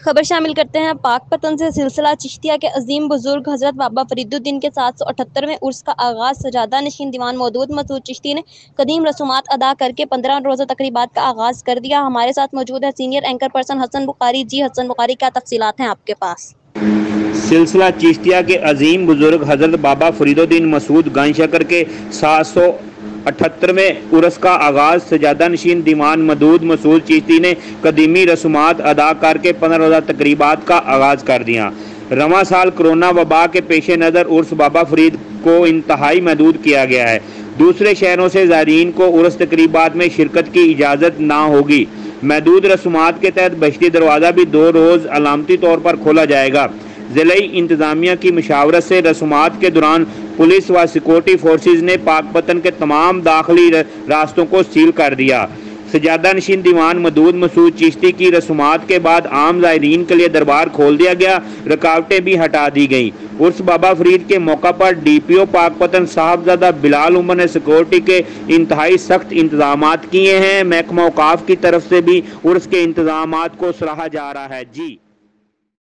खबर शामिल करते हैं पाकपतन से। सिलसिला चिश्तिया के अजीम बुजुर्ग हजरत बाबा फरीद के 778वें उर्स का आगाज सजादा नशीन दीवान मौदूद मसूद चिश्ती ने कदीम रसूमात अदा करके 15 रोज़ा तकरीबात का आगाज कर दिया। हमारे साथ मौजूद है senior anchor person Hasan Bukhari. जी हसन बुखारी, क्या तफसीलात हैं आपके पास? सिलसिला चिश्तिया के अजीम बुजुर्ग हजरत बाबा फरीद मसूद गायशकर के 778वें उर्स का आगाज़ सजादा नशीन दीवान मदूद मसूद चिश्ती ने कदीमी रसूमात अदा करके 15 रोज़ा तकरीबात का आगाज़ कर दिया। रवां साल कोरोना वबा के पेश नज़र उर्स बाबा फरीद को इंतहाई महदूद किया गया है। दूसरे शहरों से ज़ायरीन को उर्स तकरीबात में शिरकत की इजाज़त ना होगी। महदूद रसूमात के तहत बहश्ती दरवाज़ा भी 2 रोज़ अलामती तौर पर खोला जाएगा। ज़िलाई इंतज़ामिया की मशावरत से रसूमात के दौरान पुलिस व सिक्योरिटी फोर्सेज ने पाकपतन के तमाम दाखिली रास्तों को सील कर दिया। सजादा नशीन दीवान मदूद मसूद चिश्ती की रसूमात के बाद आम ज़ायरीन के लिए दरबार खोल दिया गया, रुकावटें भी हटा दी गईं। उर्स बाबा फरीद के मौका पर DPO पाकपतन साहबजादा बिलाल उमर ने सिक्योरिटी के इंतहाई सख्त इंतजामात किए हैं। महकमा औकाफ की तरफ से भी उर्स के इंतजामात को सराहा जा रहा है। जी।